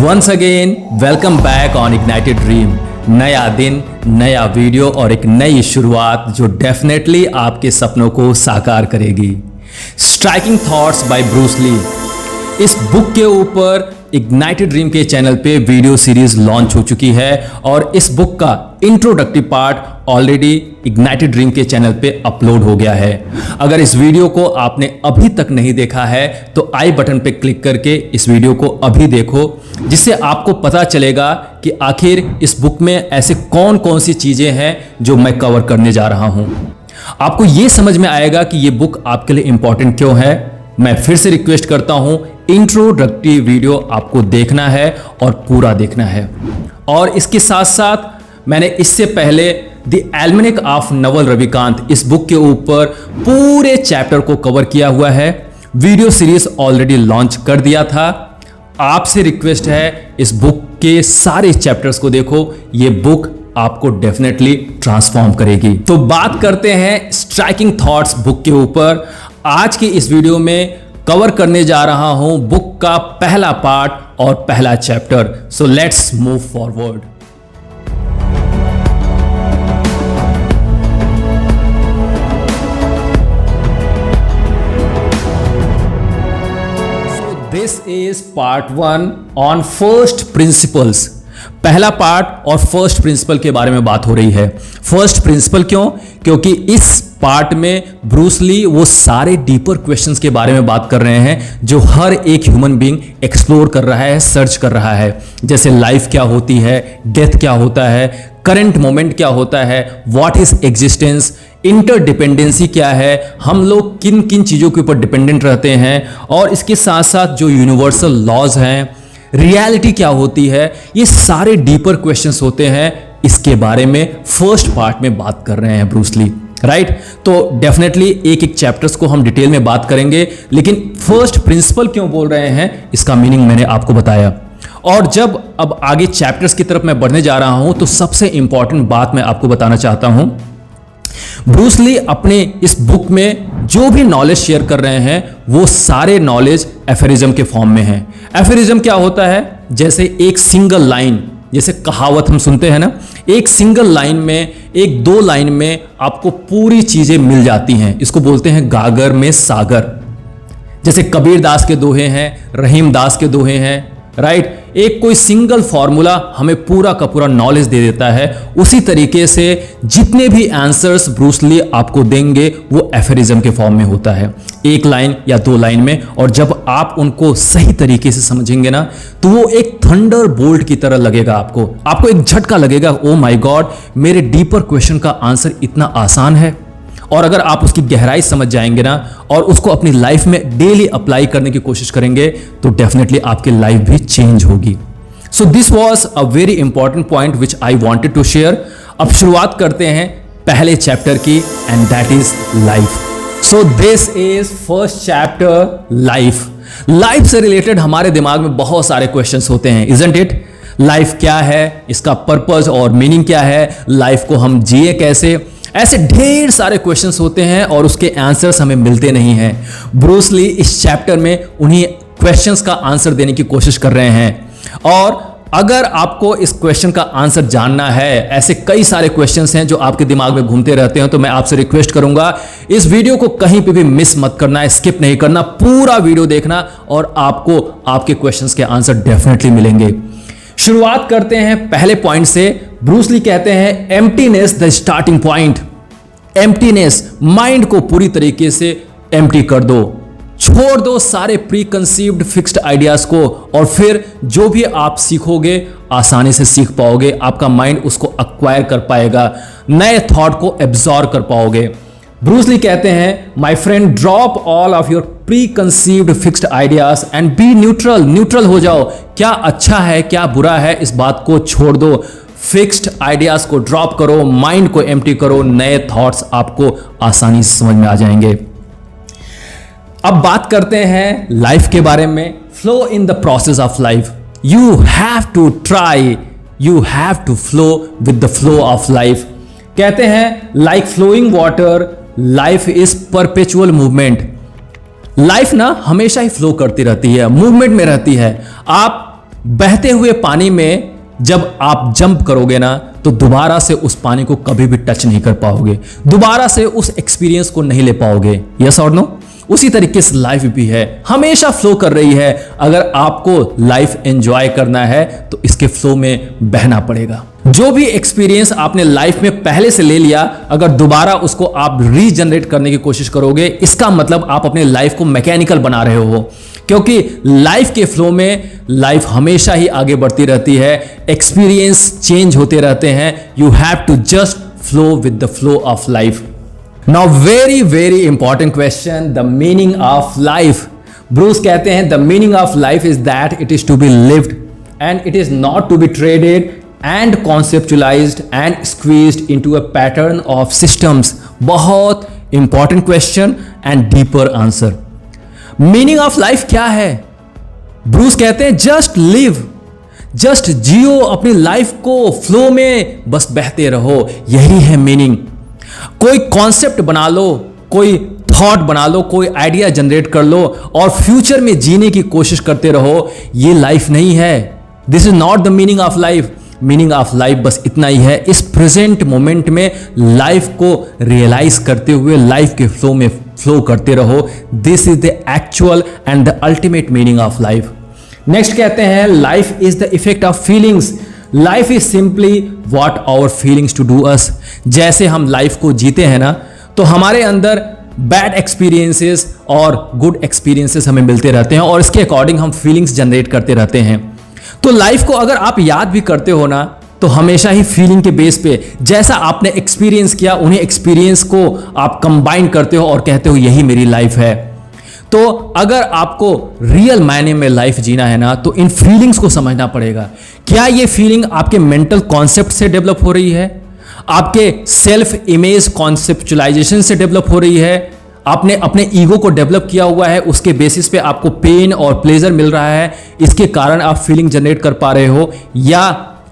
Once again welcome back on ignited dream. नया दिन, नया वीडियो और एक नई शुरुआत जो डेफिनेटली आपके सपनों को साकार करेगी। Striking thoughts by Bruce Lee, इस बुक के ऊपर इग्नाइटेड ड्रीम के चैनल पे वीडियो सीरीज लॉन्च हो चुकी है और इस बुक का introductory part already ignited dream के चैनल पे अपलोड हो गया है। अगर इस वीडियो को आपने अभी तक नहीं देखा है तो आई बटन पे क्लिक करके इस वीडियो को अभी देखो, जिससे आपको पता चलेगा कि आखिर इस बुक में ऐसे कौन कौन सी चीजें हैं जो मैं कवर करने जा रहा हूं। आपको यह समझ में आएगा कि यह बुक आपके लिए इंपॉर्टेंट क्यों है। मैं फिर से रिक्वेस्ट करता हूं, इंट्रोडक्टिव वीडियो आपको देखना है और पूरा देखना है। और इसके साथ साथ मैंने इससे पहले द एल्मेनिक ऑफ नवल रविकांत, इस बुक के ऊपर पूरे चैप्टर को कवर किया हुआ है। वीडियो सीरीज ऑलरेडी लॉन्च कर दिया था। आपसे रिक्वेस्ट है, इस बुक के सारे चैप्टर्स को देखो, ये बुक आपको डेफिनेटली ट्रांसफॉर्म करेगी। तो बात करते हैं स्ट्राइकिंग थॉट्स बुक के ऊपर। आज की इस वीडियो में कवर करने जा रहा हूं बुक का पहला पार्ट और पहला chapter. So let's move forward. This is part 1 on first principles. पहला पार्ट और फर्स्ट प्रिंसिपल के बारे में बात हो रही है। फर्स्ट प्रिंसिपल क्यों? क्योंकि इस पार्ट में ब्रूस ली वो सारे डीपर क्वेश्चंस के बारे में बात कर रहे हैं जो हर एक ह्यूमन बीइंग एक्सप्लोर कर रहा है, सर्च कर रहा है। जैसे लाइफ क्या होती है, डेथ क्या होता है, करंट मोमेंट क्या होता है, व्हाट इज एग्जिस्टेंस, इंटरडिपेंडेंसी क्या है, हम लोग किन किन चीज़ों के ऊपर डिपेंडेंट रहते हैं, और इसके साथ साथ जो यूनिवर्सल लॉज हैं, रियलिटी क्या होती है, ये सारे डीपर क्वेश्चंस होते हैं। इसके बारे में फर्स्ट पार्ट में बात कर रहे हैं ब्रूस ली, राइट। तो डेफिनेटली एक एक चैप्टर्स को हम डिटेल में बात करेंगे, लेकिन फर्स्ट प्रिंसिपल क्यों बोल रहे हैं इसका मीनिंग मैंने आपको बताया। और जब अब आगे चैप्टर्स की तरफ मैं बढ़ने जा रहा हूं तो सबसे इंपॉर्टेंट बात मैं आपको बताना चाहता हूं। ब्रूस ली अपने इस बुक में जो भी नॉलेज शेयर कर रहे हैं वो सारे नॉलेज एफेरिज्म के फॉर्म में है। एफेरिज्म क्या होता है? जैसे एक सिंगल लाइन, जैसे कहावत हम सुनते हैं ना, एक सिंगल लाइन में, एक दो लाइन में आपको पूरी चीजें मिल जाती हैं। इसको बोलते हैं गागर में सागर। जैसे कबीर दास के दोहे हैं, रहीम दास के दोहे हैं, राइट। एक कोई सिंगल फॉर्मूला हमें पूरा का पूरा नॉलेज दे देता है। उसी तरीके से जितने भी आंसर्स ब्रूस ली आपको देंगे वो एफेरिज्म के फॉर्म में होता है, एक लाइन या दो लाइन में। और जब आप उनको सही तरीके से समझेंगे ना तो वो एक थंडर बोल्ट की तरह लगेगा। आपको एक झटका लगेगा, ओ माय गॉड, मेरे डीपर क्वेश्चन का आंसर इतना आसान है। और अगर आप उसकी गहराई समझ जाएंगे ना और उसको अपनी लाइफ में डेली अप्लाई करने की कोशिश करेंगे तो डेफिनेटली आपकी लाइफ भी चेंज होगी। So this was a very important point which I wanted to share. अब शुरुआत करते हैं पहले चैप्टर की, and that is life. So this is first chapter, life. Life से रिलेटेड हमारे दिमाग में बहुत सारे क्वेश्चंस होते हैं, इजंट इट? लाइफ क्या है, इसका पर्पस और मीनिंग क्या है, लाइफ को हम जिए कैसे, ऐसे ढेर सारे क्वेश्चंस होते हैं और उसके आंसर्स हमें मिलते नहीं हैं। ब्रूस ली इस चैप्टर में उन्हीं क्वेश्चंस का आंसर देने की कोशिश कर रहे हैं। और अगर आपको इस क्वेश्चन का आंसर जानना है, ऐसे कई सारे क्वेश्चंस हैं जो आपके दिमाग में घूमते रहते हैं, तो मैं आपसे रिक्वेस्ट करूंगा इस वीडियो को कहीं पे भी मिस मत करना, स्किप नहीं करना, पूरा वीडियो देखना और आपको आपके क्वेश्चंस के आंसर डेफिनेटली मिलेंगे। शुरुआत करते हैं पहले पॉइंट से। ब्रूस ली कहते हैं emptiness the starting point. Emptiness, mind को पूरी तरीके से एम्प्टी कर दो, छोड़ दो सारे प्री कंसीव्ड फिक्स्ड आइडियाज को, और फिर जो भी आप सीखोगे आसानी से सीख पाओगे। आपका माइंड उसको एक्वायर कर पाएगा, नए थॉट को एब्जॉर्ब कर पाओगे। ब्रूस ली कहते हैं my friend, drop all of your pre conceived fixed ideas and B neutral. Neutral हो जाओ, क्या अच्छा है क्या बुरा है इस बात को छोड़ दो। फिक्स्ड आइडियाज को ड्रॉप करो, माइंड को एम्प्टी करो, नए थॉट्स आपको आसानी से समझ में आ जाएंगे। अब बात करते हैं लाइफ के बारे में। Flow in the process of life. You have to try, you have to flow with the flow of life. कहते हैं like flowing water, life is perpetual movement. Life ना हमेशा ही फ्लो करती रहती है, मूवमेंट में रहती है। आप बहते हुए पानी में जब आप जंप करोगे ना तो दोबारा से उस पानी को कभी भी टच नहीं कर पाओगे, दोबारा से उस एक्सपीरियंस को नहीं ले पाओगे। यस और नो? उसी तरीके से लाइफ भी है, हमेशा फ्लो कर रही है। अगर आपको लाइफ एंजॉय करना है तो इसके फ्लो में बहना पड़ेगा। जो भी एक्सपीरियंस आपने लाइफ में पहले से ले लिया, अगर दोबारा उसको आप रीजनरेट करने की कोशिश करोगे, इसका मतलब आप अपने लाइफ को मैकेनिकल बना रहे हो, क्योंकि लाइफ के फ्लो में लाइफ हमेशा ही आगे बढ़ती रहती है, एक्सपीरियंस चेंज होते रहते हैं। You have to just flow with the flow of life. Now very important question, the meaning of life. Bruce कहते हैं the meaning of life is that it is to be lived and it is not to be traded and conceptualized and squeezed into a pattern of systems. बहुत important question and deeper answer. Meaning of life क्या है? Bruce कहते हैं just live, just जियो अपनी life को, flow में बस बहते रहो, यही है मीनिंग। कोई कॉन्सेप्ट बना लो, कोई थॉट बना लो, कोई आइडिया जनरेट कर लो और फ्यूचर में जीने की कोशिश करते रहो, ये लाइफ नहीं है। This is not the meaning of life. Meaning of life बस इतना ही है, इस प्रेजेंट मोमेंट में लाइफ को रियलाइज करते हुए लाइफ के फ्लो में फ्लो करते रहो। This is the actual and the ultimate meaning of life. Next कहते हैं life is the effect of feelings. Life is simply what our feelings to do us. जैसे हम लाइफ को जीते हैं ना, तो हमारे अंदर बैड एक्सपीरियंसेस और गुड एक्सपीरियंसेस हमें मिलते रहते हैं और इसके अकॉर्डिंग हम फीलिंग्स जनरेट करते रहते हैं। तो लाइफ को अगर आप याद भी करते हो ना, तो हमेशा ही फीलिंग के बेस पे जैसा आपने एक्सपीरियंस किया, उन्हीं एक्सपीरियंस को आप कंबाइन करते हो और कहते हो यही मेरी लाइफ है। तो अगर आपको रियल मायने में लाइफ जीना है ना, तो इन फीलिंग्स को समझना पड़ेगा। क्या ये फीलिंग आपके मेंटल कॉन्सेप्ट से डेवलप हो रही है, आपके सेल्फ इमेज कॉन्सेप्चुलाइजेशन से डेवलप हो रही है, आपने अपने ईगो को डेवलप किया हुआ है, उसके बेसिस पे आपको पेन और प्लेजर मिल रहा है, इसके कारण आप फीलिंग जनरेट कर पा रहे हो, या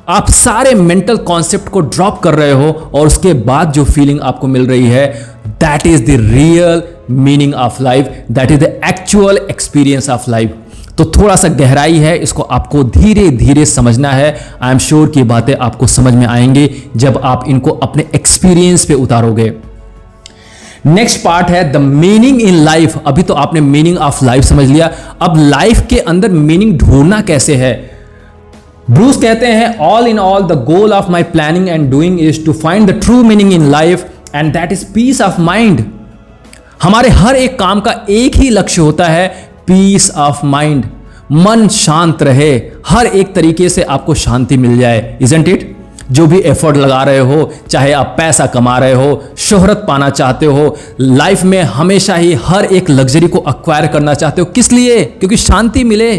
आप सारे मेंटल कॉन्सेप्ट को ड्रॉप कर रहे हो और उसके बाद जो फीलिंग आपको मिल रही है, that is the real meaning of life, that is the actual experience of life. तो थोड़ा सा गहराई है, इसको आपको धीरे धीरे समझना है। आई एम श्योर कि बातें आपको समझ में आएंगे जब आप इनको अपने एक्सपीरियंस पे उतारोगे। नेक्स्ट पार्ट है द मीनिंग इन लाइफ। अभी तो आपने मीनिंग ऑफ लाइफ समझ लिया, अब लाइफ के अंदर मीनिंग ढूंढना कैसे है। ब्रूस कहते हैं all in all the goal of my planning and doing is to find the true meaning in life and that is peace of mind. हमारे हर एक काम का एक ही लक्ष्य होता है, पीस ऑफ माइंड, मन शांत रहे, हर एक तरीके से आपको शांति मिल जाए। Isn't it? जो भी एफर्ट लगा रहे हो, चाहे आप पैसा कमा रहे हो, शोहरत पाना चाहते हो, लाइफ में हमेशा ही हर एक लग्जरी को एक्वायर करना चाहते हो, किस लिए? क्योंकि शांति मिले।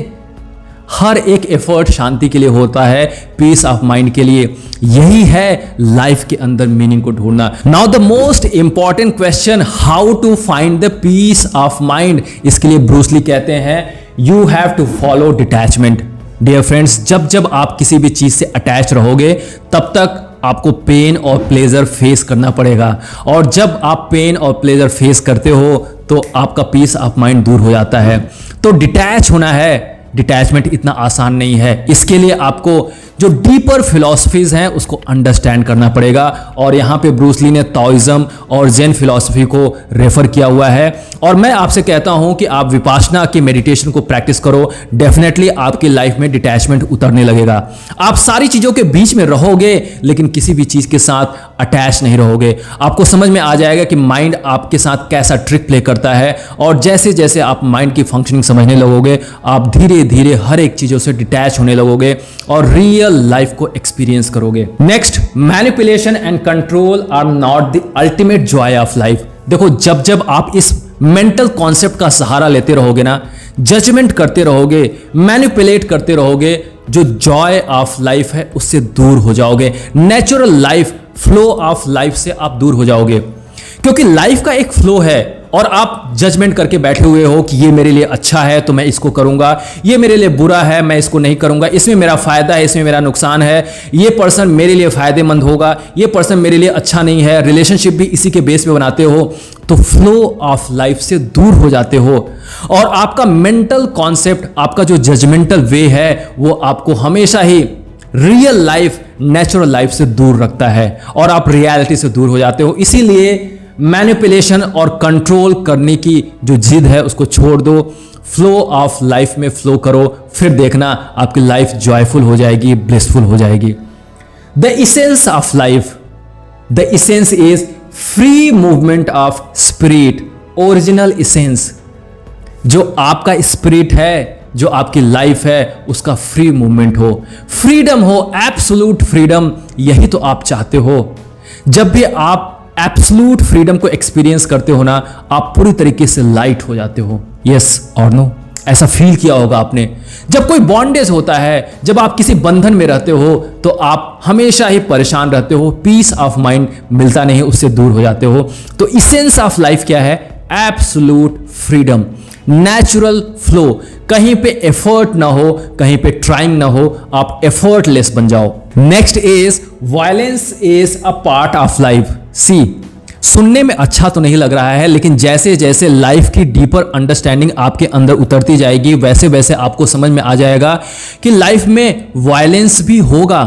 हर एक एफर्ट शांति के लिए होता है, पीस ऑफ माइंड के लिए। यही है लाइफ के अंदर मीनिंग को ढूंढना। Now the most important question, how to find the peace of mind. इसके लिए ब्रूस ली कहते हैं you have to follow detachment. Dear friends, जब जब आप किसी भी चीज से अटैच रहोगे, तब तक आपको पेन और प्लेजर फेस करना पड़ेगा, और जब आप पेन और प्लेजर फेस करते हो तो आपका पीस ऑफ माइंड दूर हो जाता है। तो डिटैच होना है। डिटैचमेंट इतना आसान नहीं है, इसके लिए आपको जो डीपर फिलॉसफीज हैं उसको अंडरस्टैंड करना पड़ेगा। और यहाँ पे ब्रूस ली ने ताओइज्म और जेन फिलॉसफी को रेफर किया हुआ है। और मैं आपसे कहता हूँ कि आप विपासना की मेडिटेशन को प्रैक्टिस करो, डेफिनेटली आपकी लाइफ में डिटैचमेंट उतरने लगेगा। आप सारी चीज़ों के बीच में रहोगे लेकिन किसी भी चीज़ के साथ अटैच नहीं रहोगे। आपको समझ में आ जाएगा कि माइंड आपके साथ कैसा ट्रिक प्ले करता है, और जैसे जैसे आप माइंड की फंक्शनिंग समझने लगोगे, आप धीरे धीरे हर एक चीज़ों से डिटैच होने लगोगे और रियल लाइफ को एक्सपीरियंस करोगे। Next, manipulation and control are not the ultimate joy of life. देखो, जब जब आप इस मेंटल कॉन्सेप्ट का सहारा लेते रहोगे ना, जजमेंट करते रहोगे, मैनिपुलेट करते रहोगे, जो जॉय ऑफ लाइफ है उससे दूर हो जाओगे। Natural life, flow of life से आप दूर हो जाओगे, क्योंकि लाइफ का एक फ्लो है और आप जजमेंट करके बैठे हुए हो कि ये मेरे लिए अच्छा है तो मैं इसको करूंगा, ये मेरे लिए बुरा है मैं इसको नहीं करूंगा, इसमें मेरा फायदा है इसमें मेरा नुकसान है, ये पर्सन मेरे लिए फायदेमंद होगा, ये पर्सन मेरे लिए अच्छा नहीं है, रिलेशनशिप भी इसी के बेस पे बनाते हो, तो फ्लो ऑफ लाइफ से दूर हो जाते हो और आपका मेंटल कॉन्सेप्ट, आपका जो जजमेंटल वे है वो आपको हमेशा ही रियल लाइफ, नेचुरल लाइफ से दूर रखता है और आप रियलिटी से दूर हो जाते हो। इसीलिए मैनिपुलेशन और कंट्रोल करने की जो जिद है उसको छोड़ दो, फ्लो ऑफ लाइफ में फ्लो करो, फिर देखना आपकी लाइफ जॉयफुल हो जाएगी, ब्लिसफुल हो जाएगी। The essence of life, the essence is free movement of spirit, original essence. जो आपका स्पिरिट है, जो आपकी लाइफ है, उसका फ्री मूवमेंट हो, फ्रीडम हो, एब्सोल्यूट फ्रीडम, यही तो आप चाहते हो। जब भी आप एब्सोल्यूट फ्रीडम को एक्सपीरियंस करते हो ना, आप पूरी तरीके से लाइट हो जाते हो। यस और नो, ऐसा फील किया होगा आपने। जब कोई बॉन्डेज होता है, जब आप किसी बंधन में रहते हो तो आप हमेशा ही परेशान रहते हो, पीस ऑफ माइंड मिलता नहीं, उससे दूर हो जाते हो। तो इसेंस ऑफ लाइफ क्या है? एब्सोल्यूट फ्रीडम, नेचुरल फ्लो, कहीं पे एफर्ट ना हो, कहीं पे ट्राइंग ना हो, आप एफर्टलेस बन जाओ। Next is violence is a part of life. See, सुनने में अच्छा तो नहीं लग रहा है, लेकिन जैसे जैसे लाइफ की डीपर अंडरस्टैंडिंग आपके अंदर उतरती जाएगी वैसे वैसे आपको समझ में आ जाएगा कि लाइफ में वायलेंस भी होगा।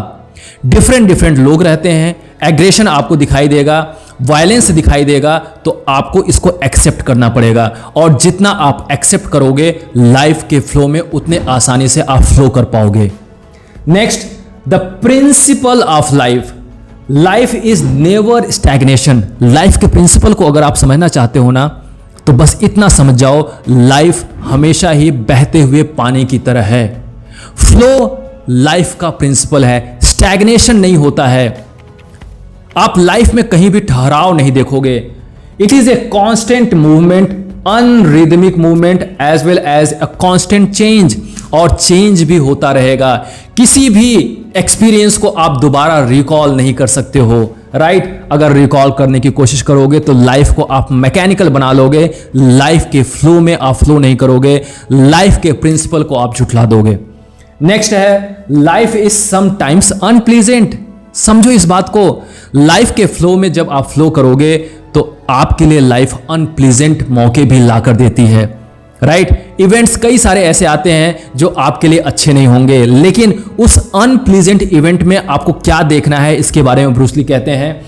डिफरेंट डिफरेंट लोग रहते हैं, एग्रेशन आपको दिखाई देगा, वायलेंस दिखाई देगा, तो आपको इसको एक्सेप्ट करना पड़ेगा और जितना आप एक्सेप्ट करोगे लाइफ के फ्लो में उतने आसानी से आप फ्लो कर पाओगे। Next, the principle of life, life is never stagnation. Life के प्रिंसिपल को अगर आप समझना चाहते हो ना, तो बस इतना समझ जाओ, लाइफ हमेशा ही बहते हुए पानी की तरह है। फ्लो लाइफ का प्रिंसिपल है, स्टैग्नेशन नहीं होता है। आप लाइफ में कहीं भी ठहराव नहीं देखोगे। It is a constant movement, unrhythmic movement as well as a constant change, और चेंज भी होता रहेगा। किसी भी एक्सपीरियंस को आप दोबारा रिकॉल नहीं कर सकते हो, राइट? अगर रिकॉल करने की कोशिश करोगे तो लाइफ को आप मैकेनिकल बना लोगे, लाइफ के फ्लो में आप फ्लो नहीं करोगे, लाइफ के प्रिंसिपल को आप झुठला दोगे। नेक्स्ट है, लाइफ इज समटाइम्स अनप्लीजेंट। समझो इस बात को, लाइफ के फ्लो में जब आप फ्लो करोगे तो आपके लिए लाइफ अनप्लीजेंट मौके भी लाकर देती है, राइट? इवेंट्स कई सारे ऐसे आते हैं जो आपके लिए अच्छे नहीं होंगे, लेकिन उस अनप्लीजेंट इवेंट में आपको क्या देखना है, इसके बारे में ब्रूस ली कहते हैं,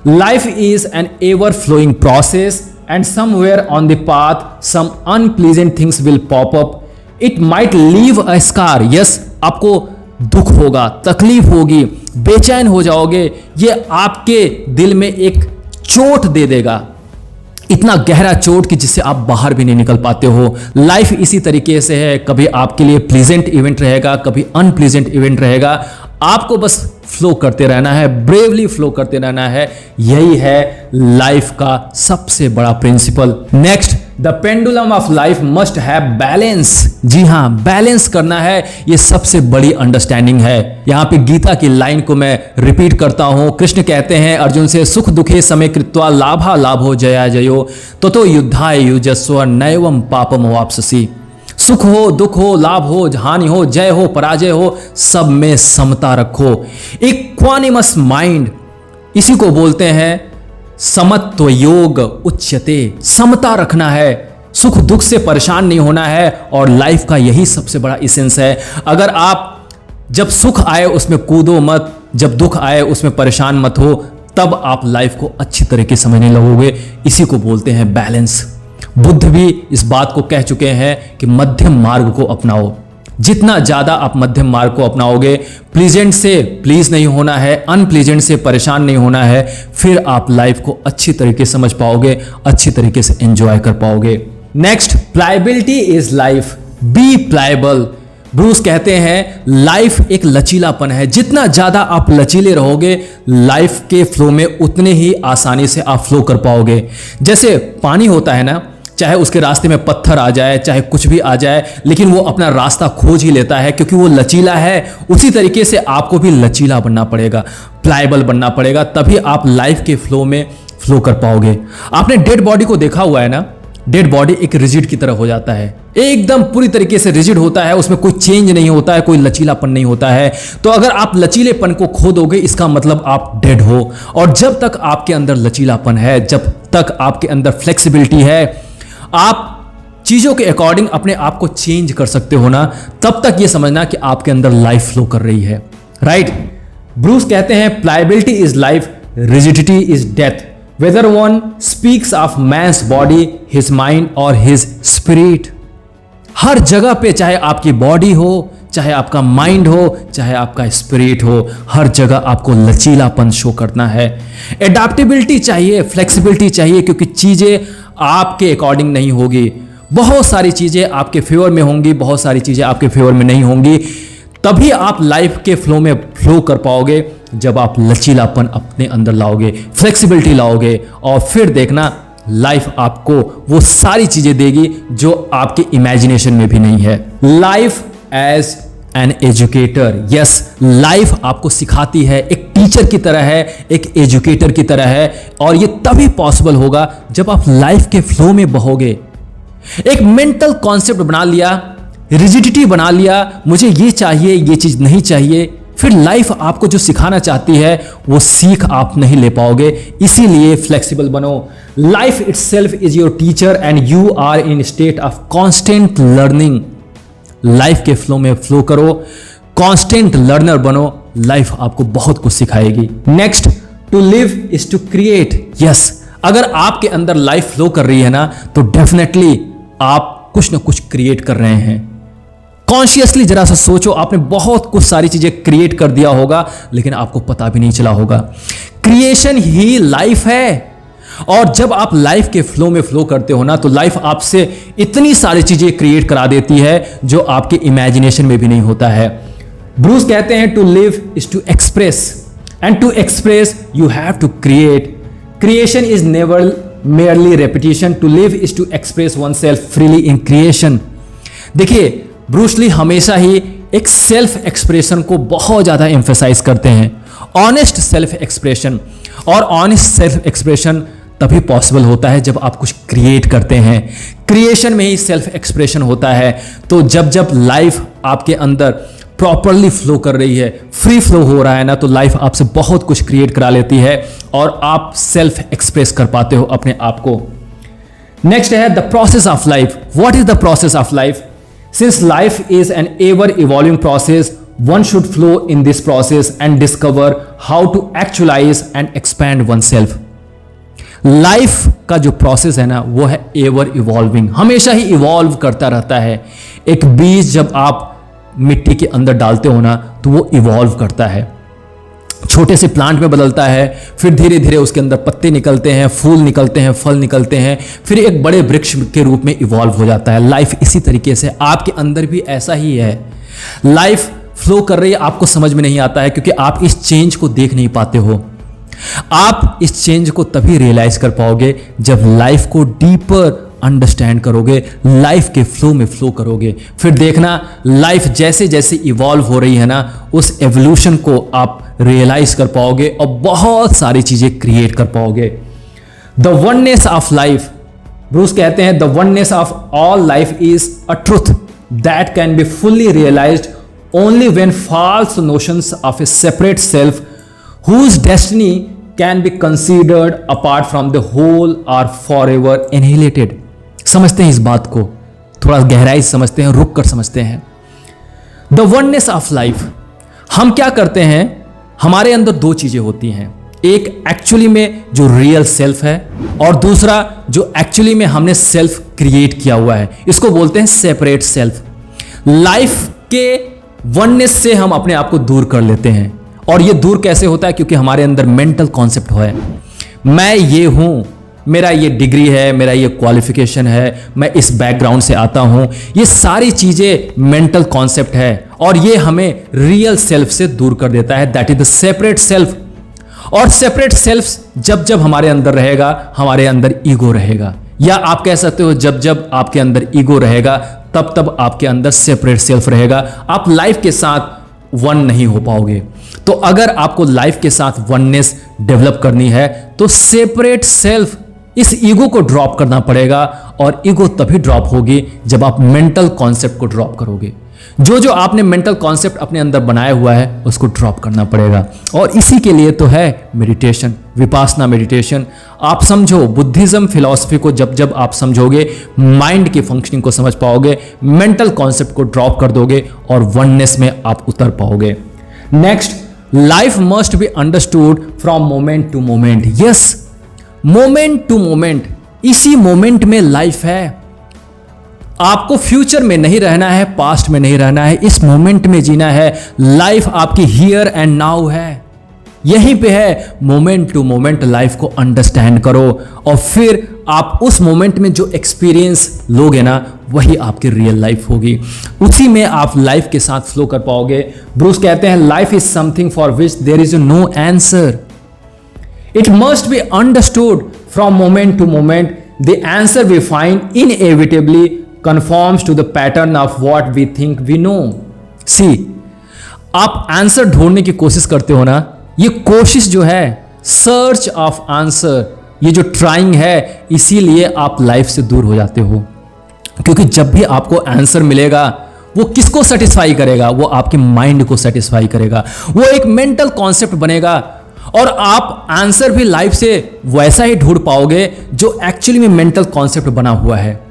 life is an ever flowing process and somewhere on the path some unpleasant things will pop up, it might leave a scar. Yes, आपको दुख होगा, तकलीफ होगी, बेचैन हो जाओगे, ये आपके दिल में एक चोट दे देगा, इतना गहरा चोट कि जिससे आप बाहर भी नहीं निकल पाते हो। लाइफ इसी तरीके से है, कभी आपके लिए प्लीजेंट इवेंट रहेगा, कभी अनप्लीजेंट इवेंट रहेगा। आपको बस फ्लो करते रहना है, ब्रेवली फ्लो करते रहना है। यही है लाइफ का सबसे बड़ा principle. Next, the pendulum of life must have balance. जी हाँ, बैलेंस करना है, ये सबसे बड़ी अंडरस्टैंडिंग है। यहां पे गीता की लाइन को मैं रिपीट करता हूं। कृष्ण कहते हैं अर्जुन से, सुख दुखे समय कृत्वा लाभा लाभो जया जयो ततो युद्धाय युजस्व नैवम पापम वापससी। सुख हो, दुख हो, लाभ हो, हानि हो, जय हो, पराजय हो, सब में समता रखो। इक्वानिमस माइंड, इसी को बोलते हैं समत्व योग उच्यते। समता रखना है, सुख दुख से परेशान नहीं होना है, और लाइफ का यही सबसे बड़ा इसेंस है। अगर आप जब सुख आए उसमें कूदो मत, जब दुख आए उसमें परेशान मत हो, तब आप लाइफ को अच्छी तरीके से समझने लगोगे। इसी को बोलते हैं बैलेंस। बुद्ध भी इस बात को कह चुके हैं कि मध्यम मार्ग को अपनाओ। जितना ज्यादा आप मध्यम मार्ग को अपनाओगे, प्लीजेंट से प्लीज नहीं होना है, अनप्लीजेंट से परेशान नहीं होना है, फिर आप लाइफ को अच्छी तरीके से समझ पाओगे, अच्छी तरीके से एंजॉय कर पाओगे। Next, pliability is life, be pliable. Bruce कहते हैं लाइफ एक लचीलापन है। जितना ज्यादा आप लचीले रहोगे लाइफ के फ्लो में, उतने ही आसानी से आप फ्लो कर पाओगे। जैसे पानी होता है ना, चाहे उसके रास्ते में पत्थर आ जाए, चाहे कुछ भी आ जाए, लेकिन वो अपना रास्ता खोज ही लेता है क्योंकि वो लचीला है। उसी तरीके से आपको भी लचीला बनना पड़ेगा, प्लायबल बनना पड़ेगा, तभी आप लाइफ के फ्लो में फ्लो कर पाओगे। आपने डेड बॉडी को देखा हुआ है ना, डेड बॉडी एक रिजिड की तरह हो जाता है, एकदम पूरी तरीके से रिजिड होता है, उसमें कोई चेंज नहीं होता है, कोई लचीलापन नहीं होता है। तो अगर आप लचीलेपन को खो दोगे इसका मतलब आप डेड हो। और जब तक आपके अंदर लचीलापन है, जब तक आपके अंदर फ्लेक्सिबिलिटी है, आप चीजों के अकॉर्डिंग अपने आप को चेंज कर सकते हो ना, तब तक ये समझना कि आपके अंदर लाइफ फ्लो कर रही है, राइट। ब्रूस कहते हैं pliability is life, rigidity is death, whether one speaks of man's body, his mind और हिज स्पिरिट। हर जगह पे, चाहे आपकी बॉडी हो, चाहे आपका माइंड हो, चाहे आपका स्पिरिट हो, हर जगह आपको लचीलापन शो करना है। एडाप्टेबिलिटी चाहिए, फ्लेक्सिबिलिटी चाहिए, क्योंकि चीजें आपके अकॉर्डिंग नहीं होगी। बहुत सारी चीजें आपके फेवर में होंगी, बहुत सारी चीजें आपके फेवर में नहीं होंगी। तभी आप लाइफ के फ्लो में फ्लो कर पाओगे जब आप लचीलापन अपने अंदर लाओगे, फ्लेक्सिबिलिटी लाओगे, और फिर देखना लाइफ आपको वो सारी चीजें देगी जो आपके इमेजिनेशन में भी नहीं है। Life as an educator, yes, life आपको सिखाती है, एक टीचर की तरह है, एक एजुकेटर की तरह है। और ये तभी पॉसिबल होगा जब आप लाइफ के फ्लो में बहोगे। एक मेंटल कॉन्सेप्ट बना लिया, रिजिडिटी बना लिया, मुझे ये चाहिए, ये चीज नहीं चाहिए, फिर लाइफ आपको जो सिखाना चाहती है वो सीख आप नहीं ले पाओगे। इसीलिए फ्लेक्सिबल बनो। Life itself is your teacher and you are in state of constant learning. Life के फ्लो में फ्लो करो, कांस्टेंट लर्नर बनो, लाइफ आपको बहुत कुछ सिखाएगी। Next, to live is to create. Yes, अगर आपके अंदर लाइफ फ्लो कर रही है ना, तो डेफिनेटली आप कुछ ना कुछ क्रिएट कर रहे हैं। कॉन्शियसली जरा सा सोचो, आपने बहुत कुछ सारी चीजें क्रिएट कर दिया होगा, लेकिन आपको पता भी नहीं चला होगा। क्रिएशन ही लाइफ है। और जब आप लाइफ के फ्लो में फ्लो करते हो ना, तो लाइफ आपसे इतनी सारी चीजें क्रिएट करा देती है जो आपके इमेजिनेशन में भी नहीं होता है। ब्रूस कहते हैं to live is to express, and to express you have to create. Creation is never merely repetition, to live is to express oneself freely in creation। देखिए, ब्रूस ली हमेशा ही एक सेल्फ एक्सप्रेशन को बहुत ज्यादा emphasise करते हैं, honest self expression. और honest self expression तभी पॉसिबल होता है जब आप कुछ क्रिएट करते हैं। क्रिएशन में ही सेल्फ एक्सप्रेशन होता है। तो जब जब लाइफ आपके अंदर प्रॉपरली फ्लो कर रही है, फ्री फ्लो हो रहा है ना, तो लाइफ आपसे बहुत कुछ क्रिएट करा लेती है और आप सेल्फ एक्सप्रेस कर पाते हो अपने आप को। नेक्स्ट है the process of life. What is the process of life? Since life is an ever evolving process, one should flow in this process and discover how to actualise and expand oneself. Life का जो process है ना, वो है ever evolving, हमेशा ही evolve करता रहता है। एक बीज जब आप मिट्टी के अंदर डालते हो ना, तो वो इवॉल्व करता है, छोटे से प्लांट में बदलता है, फिर धीरे धीरे उसके अंदर पत्ते निकलते हैं, फूल निकलते हैं, फल निकलते हैं, फिर एक बड़े वृक्ष के रूप में इवॉल्व हो जाता है। लाइफ इसी तरीके से आपके अंदर भी ऐसा ही है। लाइफ फ्लो कर रही है, आपको समझ में नहीं आता है, क्योंकि आप इस चेंज को देख नहीं पाते हो। आप इस चेंज को तभी रियलाइज कर पाओगे जब लाइफ को डीपर अंडरस्टैंड करोगे, लाइफ के फ्लो में फ्लो करोगे। फिर देखना लाइफ जैसे जैसे इवॉल्व हो रही है ना, उस एवोल्यूशन को आप रियलाइज कर पाओगे और बहुत सारी चीजें क्रिएट कर पाओगे। The oneness of life, Bruce कहते हैं the oneness of all life is a truth that can be fully realised only when false notions of a separate self whose destiny can be considered apart from the whole are forever annihilated। समझते हैं इस बात को, थोड़ा गहराई से समझते हैं, रुक कर समझते हैं। द वननेस ऑफ लाइफ, हम क्या करते हैं, हमारे अंदर दो चीजें होती हैं, एक एक्चुअली में जो रियल सेल्फ है, और दूसरा जो एक्चुअली में हमने सेल्फ क्रिएट किया हुआ है, इसको बोलते हैं सेपरेट सेल्फ। लाइफ के वननेस से हम अपने आप को दूर कर लेते हैं। और ये दूर कैसे होता है? क्योंकि हमारे अंदर मेंटल कॉन्सेप्ट है, मैं ये हूं, मेरा ये डिग्री है, मेरा ये क्वालिफिकेशन है, मैं इस बैकग्राउंड से आता हूं। ये सारी चीजें मेंटल कॉन्सेप्ट है और ये हमें रियल सेल्फ से दूर कर देता है। That is the separate self. और सेपरेट सेल्फ जब जब हमारे अंदर रहेगा, हमारे अंदर ईगो रहेगा, या आप कह सकते हो जब जब आपके अंदर ईगो रहेगा, तब तब आपके अंदर सेपरेट सेल्फ रहेगा। आप लाइफ के साथ वन नहीं हो पाओगे। तो अगर आपको लाइफ के साथ वननेस डेवलप करनी है, तो सेपरेट सेल्फ इस ईगो को ड्रॉप करना पड़ेगा, और ईगो तभी ड्रॉप होगी जब आप मेंटल कॉन्सेप्ट को ड्रॉप करोगे। जो आपने मेंटल कॉन्सेप्ट अपने अंदर बनाया हुआ है उसको ड्रॉप करना पड़ेगा, और इसी के लिए तो है मेडिटेशन, विपासना मेडिटेशन। आप समझो, बुद्धिज्म फिलॉसफी को जब आप समझोगे, माइंड की फंक्शनिंग को समझ पाओगे, मेंटल कॉन्सेप्ट को ड्रॉप कर दोगे और वननेस में आप उतर पाओगे। Next, life must be understood from moment to moment. Yes, moment to moment, इसी मोमेंट में लाइफ है। आपको फ्यूचर में नहीं रहना है, पास्ट में नहीं रहना है, इस मोमेंट में जीना है। लाइफ आपकी हियर एंड नाउ है, यहीं पे है। मोमेंट टू मोमेंट लाइफ को अंडरस्टैंड करो, और फिर आप उस मोमेंट में जो एक्सपीरियंस लोगे ना, वही आपकी रियल लाइफ होगी। उसी में आप लाइफ के साथ फ्लो कर पाओगे। ब्रूस कहते हैं, life is something for which there is no answer, it must be understood from moment to moment. The answer we find inevitably conforms to the pattern of what we think we know. See, आप answer ढूंढने की कोशिश करते हो ना, ये कोशिश जो है, सर्च ऑफ आंसर, ये जो ट्राइंग है, इसीलिए आप लाइफ से दूर हो जाते हो। क्योंकि जब भी आपको आंसर मिलेगा, वो किसको सेटिस्फाई करेगा? वो आपके माइंड को सेटिस्फाई करेगा, वो एक मेंटल कॉन्सेप्ट बनेगा, और आप आंसर भी लाइफ से वैसा ही ढूंढ पाओगे जो एक्चुअली में मेंटल कॉन्सेप्ट बना हुआ है।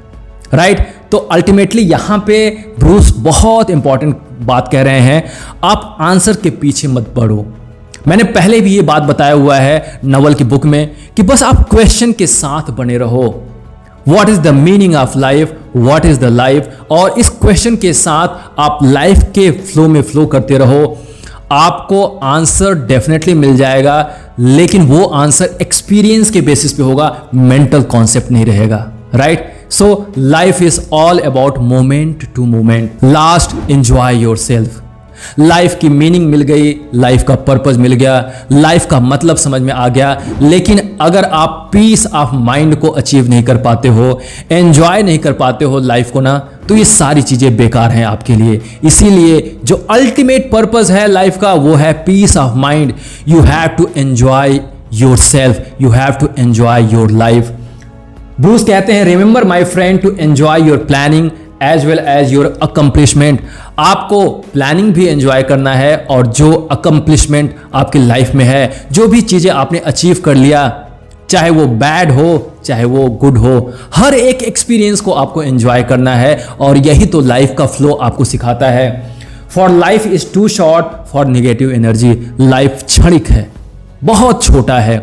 राइट? तो अल्टीमेटली यहां पे ब्रूस बहुत इंपॉर्टेंट बात कह रहे हैं, आप आंसर के पीछे मत पड़ो। मैंने पहले भी ये बात बताया हुआ है नवल की बुक में कि बस आप क्वेश्चन के साथ बने रहो। What is the meaning of life, what is the life, और इस क्वेश्चन के साथ आप लाइफ के फ्लो में फ्लो करते रहो। आपको आंसर डेफिनेटली मिल जाएगा, लेकिन वो आंसर एक्सपीरियंस के बेसिस पे होगा, मेंटल कॉन्सेप्ट नहीं रहेगा। Right? So life is all about moment to moment. Last, enjoy yourself. Life की मीनिंग मिल गई, लाइफ का पर्पस मिल गया, लाइफ का मतलब समझ में आ गया, लेकिन अगर आप पीस ऑफ माइंड को अचीव नहीं कर पाते हो, एंजॉय नहीं कर पाते हो लाइफ को ना, तो ये सारी चीजें बेकार हैं आपके लिए। इसीलिए जो अल्टीमेट पर्पस है लाइफ का, वो है peace of mind. You have to enjoy yourself, you have to enjoy your life. Bruce कहते हैं, remember my friend to enjoy your planning as well as your accomplishment. आपको planning भी enjoy करना है, और जो अकम्प्लिशमेंट आपकी life में है, जो भी चीजें आपने अचीव कर लिया, चाहे वो बैड हो चाहे वो गुड हो, हर एक एक्सपीरियंस को आपको एंजॉय करना है, और यही तो लाइफ का फ्लो आपको सिखाता है। For life is too short for negative energy. Life क्षणिक है, बहुत छोटा है।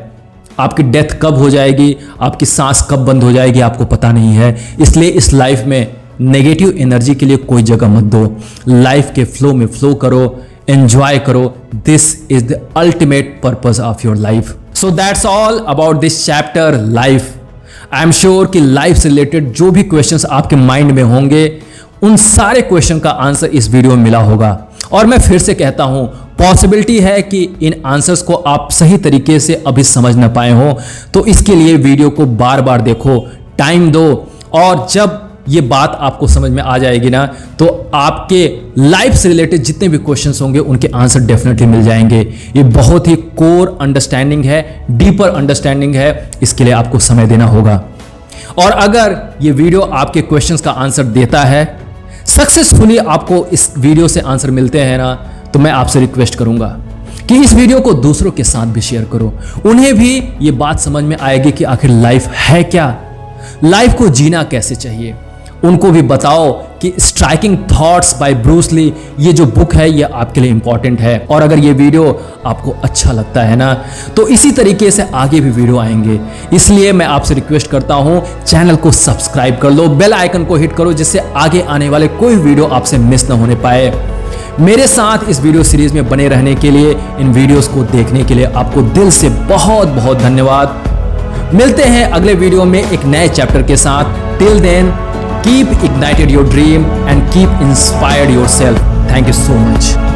आपकी डेथ कब हो जाएगी, आपकी सांस कब बंद हो जाएगी, आपको पता नहीं है। इसलिए इस लाइफ में नेगेटिव एनर्जी के लिए कोई जगह मत दो। लाइफ के फ्लो में फ्लो करो, एंजॉय करो। This is the ultimate purpose of your life. So that's all about this chapter life. I am sure कि लाइफ से रिलेटेड जो भी क्वेश्चंस आपके माइंड में होंगे, उन सारे क्वेश्चन का आंसर इस वीडियो में मिला होगा। और मैं फिर से कहता हूं, पॉसिबिलिटी है कि इन आंसर्स को आप सही तरीके से अभी समझ ना पाए हो, तो इसके लिए वीडियो को बार बार देखो, टाइम दो, और जब ये बात आपको समझ में आ जाएगी ना, तो आपके लाइफ से रिलेटेड जितने भी क्वेश्चंस होंगे उनके आंसर डेफिनेटली मिल जाएंगे। ये बहुत ही कोर अंडरस्टैंडिंग है, डीपर अंडरस्टैंडिंग है, इसके लिए आपको समय देना होगा। और अगर ये वीडियो आपके क्वेश्चंस का आंसर देता है, सक्सेसफुली आपको इस वीडियो से आंसर मिलते हैं ना, तो मैं आपसे रिक्वेस्ट करूंगा कि इस वीडियो को दूसरों के साथ भी शेयर करो। उन्हें भी ये बात समझ में आएगी कि आखिर लाइफ है क्या, लाइफ को जीना कैसे चाहिए। उनको भी बताओ कि striking thoughts by Bruce Lee, ये जो बुक है ये आपके लिए इंपॉर्टेंट है। और अगर ये वीडियो आपको अच्छा लगता है ना, तो इसी तरीके से आगे भी वीडियो आएंगे। इसलिए मैं आपसे रिक्वेस्ट करता हूं, चैनल को सब्सक्राइब कर लो, बेल आइकन को हिट करो, जिससे आगे आने वाले कोई वीडियो आपसे मिस ना होने पाए। मेरे साथ इस वीडियो सीरीज में बने रहने के लिए, इन वीडियोस को देखने के लिए आपको दिल से बहुत बहुत धन्यवाद। मिलते हैं अगले वीडियो में एक नए चैप्टर के साथ। Till then, keep ignited your dream and keep inspired yourself. Thank you so much.